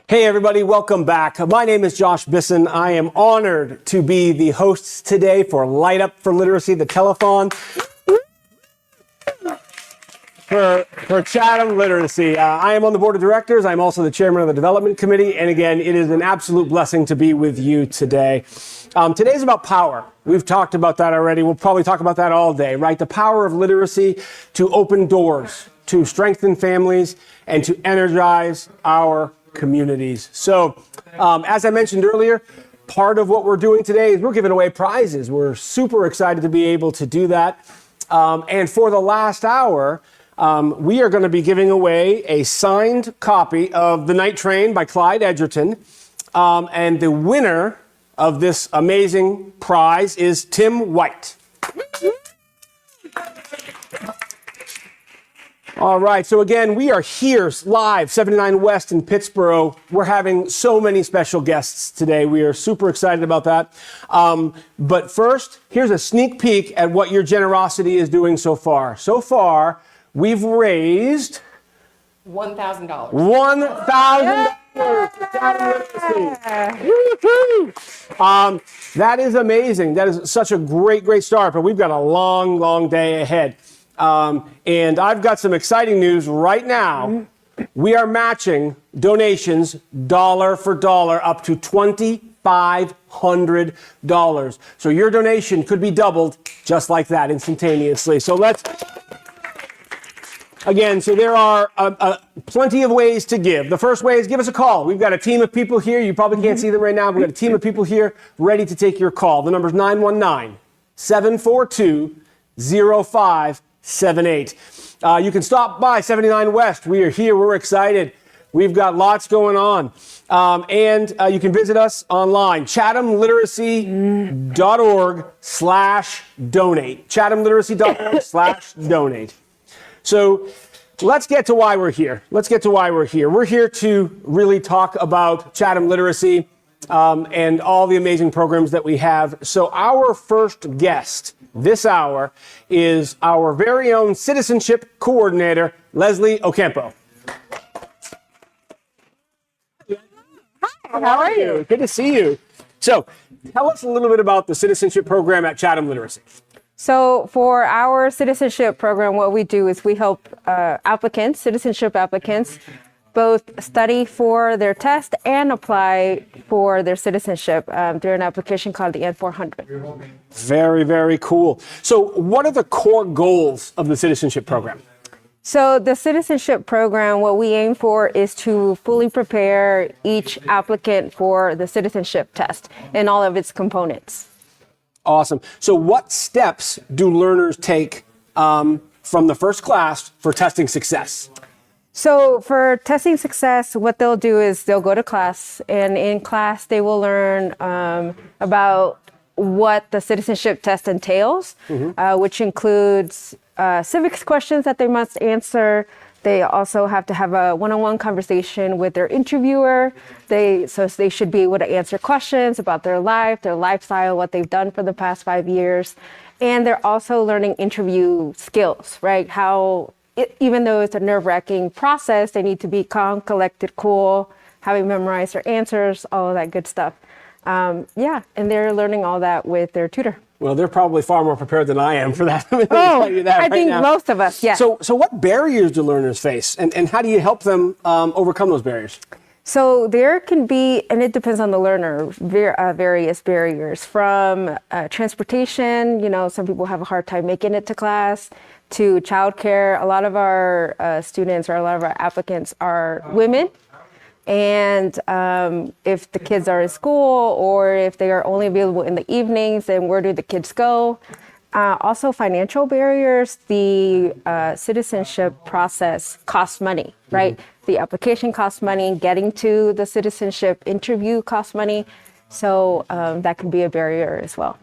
Hey everybody, welcome back. My name is Josh Bisson. I am honored to be the host today for Light Up for Literacy, the telethon for Chatham Literacy. I am on the board of directors. I'm also the chairman of the development committee. And again, it is an absolute blessing to be with you today. Today's about power. We've talked about that already. We'll probably talk about that all day, right? The power of literacy to open doors, to strengthen families, and to energize our communities. So, as I mentioned earlier, part of what we're doing today is we're giving away prizes. We're super excited to be able to do that. And for the last hour, we are going to be giving away a signed copy of The Night Train by Clyde Edgerton. And the winner of this amazing prize is Tim White. All right, so again, we are here live, 79 West in Pittsburgh. We're having so many special guests today. We are super excited about that. But first, here's a sneak peek at what your generosity is doing so far. So far, we've raised $1,000. $1,000. That is amazing. That is such a great start, but we've got a long day ahead. And I've got some exciting news right now. We are matching donations dollar for dollar up to $2,500. So your donation could be doubled just like that instantaneously. So so there are plenty of ways to give. The first way is give us a call. We've got a team of people here. You probably can't see them right now. We've got a team of people here ready to take your call. The number's 919-742-0578. You can stop by 79 West. We are here. We're excited. We've got lots going on. And you can visit us online, chathamliteracy.org/donate. chathamliteracy.org/donate. So let's get to why we're here. We're here to really talk about Chatham Literacy and all the amazing programs that we have. So our first guest this hour is our very own citizenship coordinator, Leslie Ocampo. Hi, how are you? Good to see you. So tell us a little bit about the citizenship program at Chatham Literacy. So for our citizenship program, what we do is we help citizenship applicants, both study for their test and apply for their citizenship through an application called the N400. Very cool. So what are the core goals of the citizenship program? So the citizenship program, what we aim for is to fully prepare each applicant for the citizenship test and all of its components. Awesome. So what steps do learners take from the first class for testing success? So for testing success, what they'll do is they'll go to class, and in class they will learn about what the citizenship test entails, which includes civics questions that they must answer. They also have to have a one-on-one conversation with their interviewer. So they should be able to answer questions about their life, their lifestyle, what they've done for the past 5 years. And they're also learning interview skills, right? Even though it's a nerve-wracking process, they need to be calm, collected, cool, having memorized their answers, all of that good stuff. And they're learning all that with their tutor. Well, they're probably far more prepared than I am for that. I think most of us, yes. So what barriers do learners face, and how do you help them overcome those barriers? So there can be, and it depends on the learner, various barriers from transportation. Some people have a hard time making it to class, to childcare. A lot of our students or a lot of our applicants are women. And if the kids are in school or if they are only available in the evenings, then where do the kids go? Also financial barriers. The citizenship process costs money, right? The application costs money. Getting to the citizenship interview costs money. So that can be a barrier as well.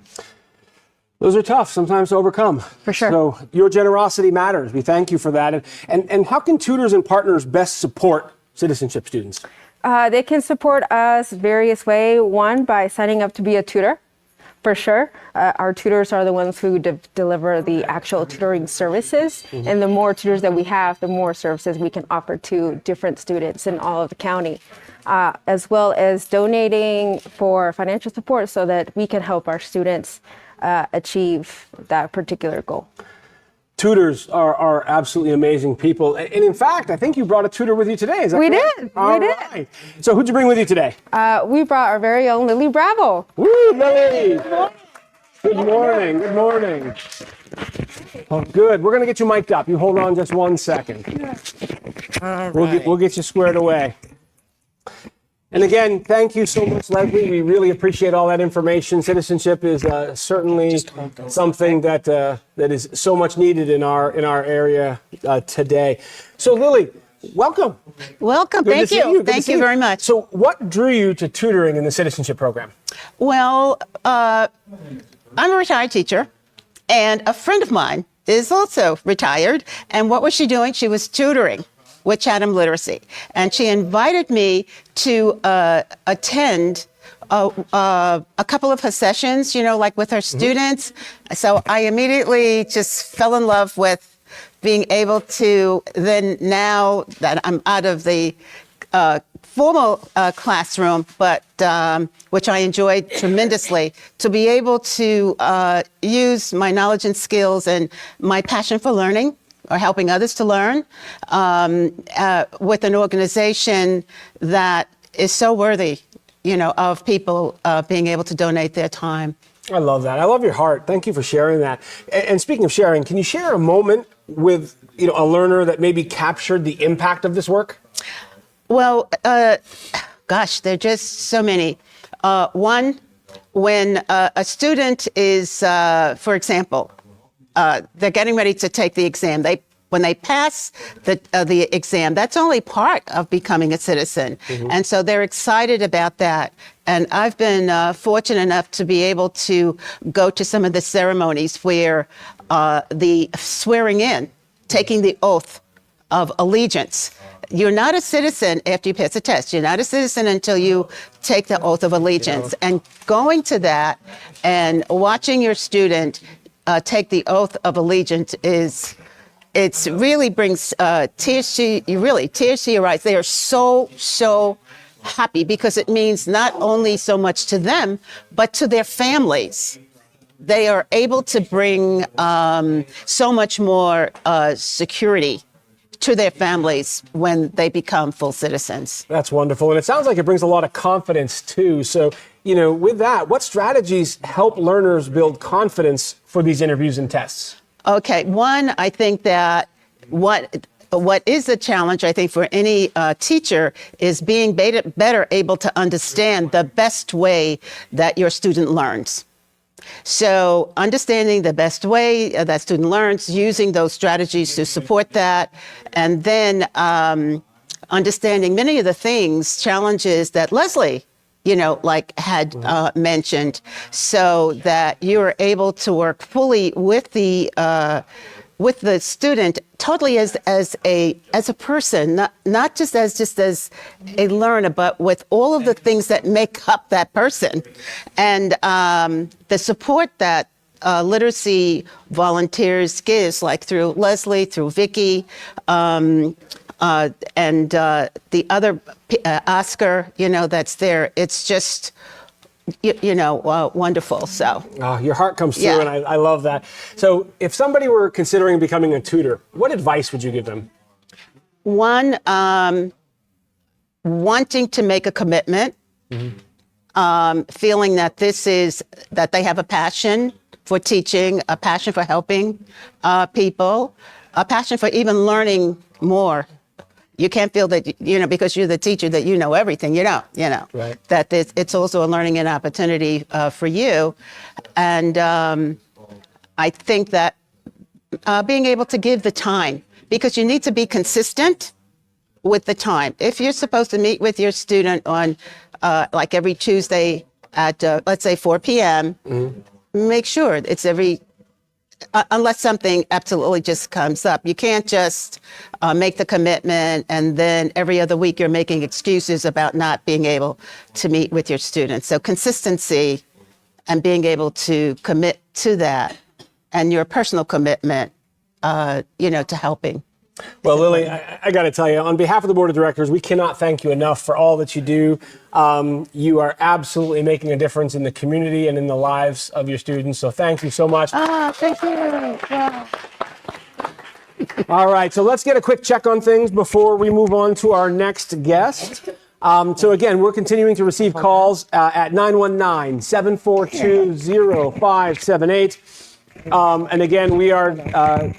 Those are tough sometimes to overcome. For sure. So your generosity matters. We thank you for that. And how can tutors and partners best support citizenship students? They can support us various ways. One, by signing up to be a tutor. for sure. Our tutors are the ones who deliver the actual tutoring services. And the more tutors that we have, the more services we can offer to different students in all of the county, as well as donating for financial support so that we can help our students achieve that particular goal. Tutors are absolutely amazing people. And in fact, I think you brought a tutor with you today. Is that We correct? did. All We right. did. So who'd you bring with you today? We brought our very own Lily Bravo. Woo, Lily! Good morning. Good morning. Oh, good. We're going to get you mic'd up. You hold on just 1 second. All We'll get you squared away. And again, thank you so much, Leslie. We really appreciate all that information. Citizenship is certainly something that that is so much needed in our area today. So, Lily, welcome. Welcome. Good to Thank see you. Good to Thank see you very much. So, what drew you to tutoring in the citizenship program? Well, I'm a retired teacher, and a friend of mine is also retired. And what was she doing? She was tutoring with Chatham Literacy. And she invited me to attend a couple of her sessions, like with her students. So I immediately just fell in love with being able to then, now that I'm out of the formal classroom, but which I enjoyed tremendously, to be able to use my knowledge and skills and my passion for learning or helping others to learn with an organization that is so worthy, of people being able to donate their time. I love that. I love your heart. Thank you for sharing that. And speaking of sharing, can you share a moment with a learner that maybe captured the impact of this work? Well, gosh, there are just so many. One, when a student is, for example, they're getting ready to take the exam. When they pass the exam, that's only part of becoming a citizen. And so they're excited about that. And I've been fortunate enough to be able to go to some of the ceremonies where the swearing in, taking the oath of allegiance. You're not a citizen after you pass a test. You're not a citizen until you take the oath of allegiance. And going to that and watching your student take the oath of allegiance it really brings tears to your eyes. They are so happy because it means not only so much to them, but to their families. They are able to bring so much more security to their families when they become full citizens. That's wonderful. And it sounds like it brings a lot of confidence too. So, with that, what strategies help learners build confidence for these interviews and tests? Okay, one, I think that what is a challenge, I think, for any teacher is being better able to understand the best way that your student learns. So understanding the best way that student learns, using those strategies to support that, and then understanding many of the challenges that Leslie had mentioned, so that you're able to work fully with the student, totally as a person, not just as a learner, but with all of the things that make up that person, and the support that literacy volunteers gives, like through Leslie, through Vicki, and the other Oscar, that's there. It's just, wonderful. So Your heart comes through, Yeah. and I love that. So if somebody were considering becoming a tutor, what advice would you give them? one, wanting to make a commitment, feeling that that they have a passion for teaching, a passion for helping people, a passion for even learning more. You can't feel that, because you're the teacher, that you know everything. Right. That it's also a learning and opportunity for you. And I think that being able to give the time, because you need to be consistent with the time. If you're supposed to meet with your student on like every Tuesday at, let's say 4 p.m., make sure it's unless something absolutely just comes up. You can't just make the commitment and then every other week you're making excuses about not being able to meet with your students. So consistency and being able to commit to that and your personal commitment, to helping. Well, Lily, I got to tell you, on behalf of the board of directors, we cannot thank you enough for all that you do. You are absolutely making a difference in the community and in the lives of your students. So thank you so much. Thank you. Wow. All right, so let's get a quick check on things before we move on to our next guest. So again, we're continuing to receive calls at 919-742-0578. And again, we are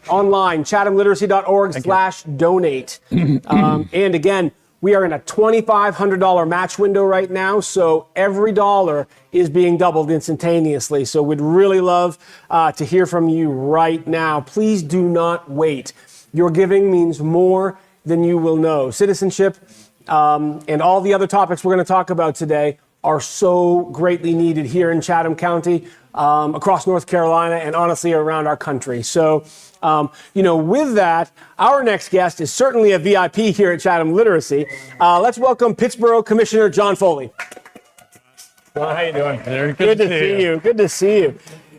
online, chathamliteracy.org/donate. And again, we are in a $2,500 match window right now, so every dollar is being doubled instantaneously. So we'd really love to hear from you right now. Please do not wait. Your giving means more than you will know. Citizenship and all the other topics we're going to talk about today are so greatly needed here in Chatham County, across North Carolina, and honestly around our country. So, with that, our next guest is certainly a VIP here at Chatham Literacy. Let's welcome Pittsboro Commissioner John Foley. Well, how you doing? Good to see you. Good to see you.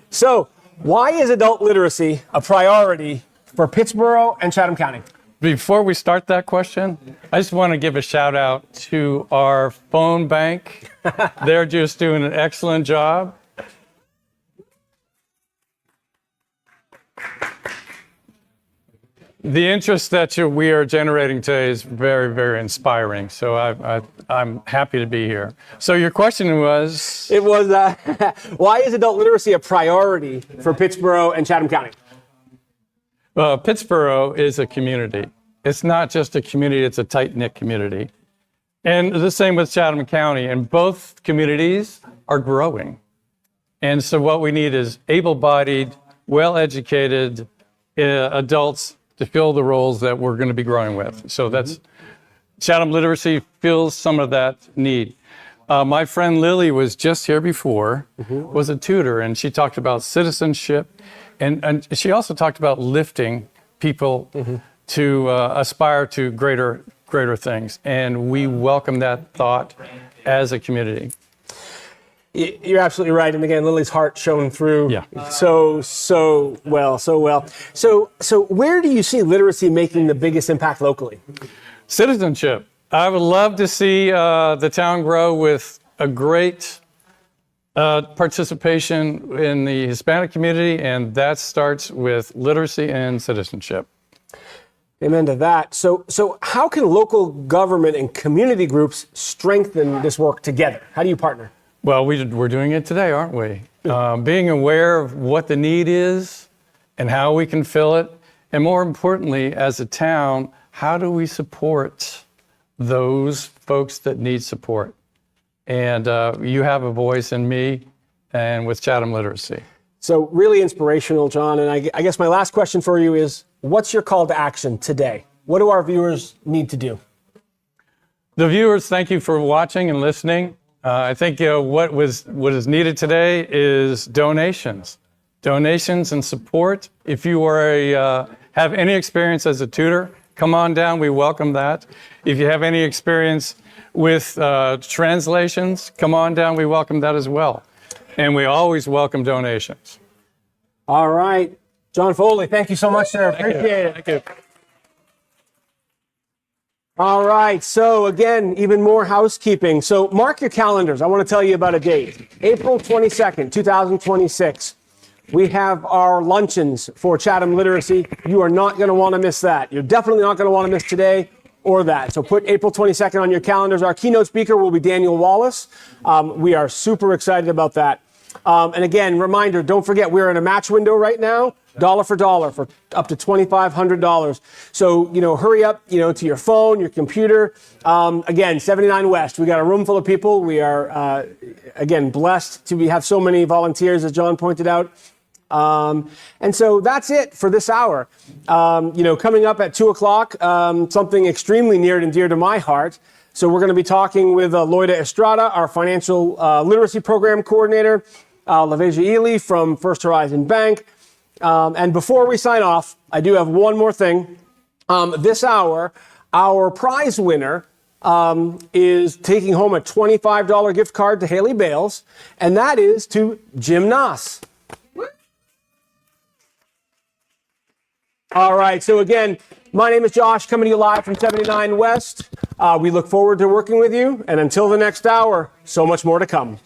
So, why is adult literacy a priority for Pittsboro and Chatham County? Before we start that question, I just want to give a shout out to our phone bank. They're just doing an excellent job. The interest that we are generating today is very, very inspiring. So I'm happy to be here. So your question was? It was, why is adult literacy a priority for Pittsboro and Chatham County? Well, Pittsboro is a community. It's not just a community, it's a tight-knit community. And the same with Chatham County, and both communities are growing. And so what we need is able-bodied, well-educated adults to fill the roles that we're going to be growing with. So that's Chatham Literacy fills some of that need. My friend Lily was just here before, was a tutor, and she talked about citizenship, and she also talked about lifting people to aspire to greater things. And we welcome that thought as a community. You're absolutely right. And again, Lily's heart shone through so well. So where do you see literacy making the biggest impact locally? Citizenship. I would love to see the town grow with a great participation in the Hispanic community, and that starts with literacy and citizenship. Amen to that. So how can local government and community groups strengthen this work together? How do you partner? Well, we're doing it today, aren't we? Being aware of what the need is and how we can fill it. And more importantly, as a town, how do we support those folks that need support? And you have a voice in me and with Chatham Literacy. So really inspirational, John. And I guess my last question for you is, what's your call to action today? What do our viewers need to do? The viewers, thank you for watching and listening. I think what is needed today is donations and support. If you are have any experience as a tutor, come on down. We welcome that. If you have any experience with translations, come on down. We welcome that as well. And we always welcome donations. All right. John Foley, thank you so much, sir. Appreciate it. Thank you. All right. So again, even more housekeeping. So mark your calendars. I want to tell you about a date. April 22nd, 2026. We have our luncheons for Chatham Literacy. You are not going to want to miss that. You're definitely not going to want to miss today or that. So put April 22nd on your calendars. Our keynote speaker will be Daniel Wallace. We are super excited about that. And again, reminder, don't forget, we're in a match window right now, dollar for up to $2,500. So, hurry up, to your phone, your computer. Again, 79 West, we got a room full of people. We are, again, blessed to have so many volunteers, as John pointed out. And so that's it for this hour. Coming up at 2 o'clock, something extremely near and dear to my heart. So we're going to be talking with Loida Estrada, our financial literacy program coordinator, LaVeja Ely from First Horizon Bank. And before we sign off, I do have one more thing. This hour, our prize winner is taking home a $25 gift card to Haley Bales, and that is to Jim Noss. All right, so again, my name is Josh, coming to you live from 79 West. We look forward to working with you, and until the next hour, so much more to come.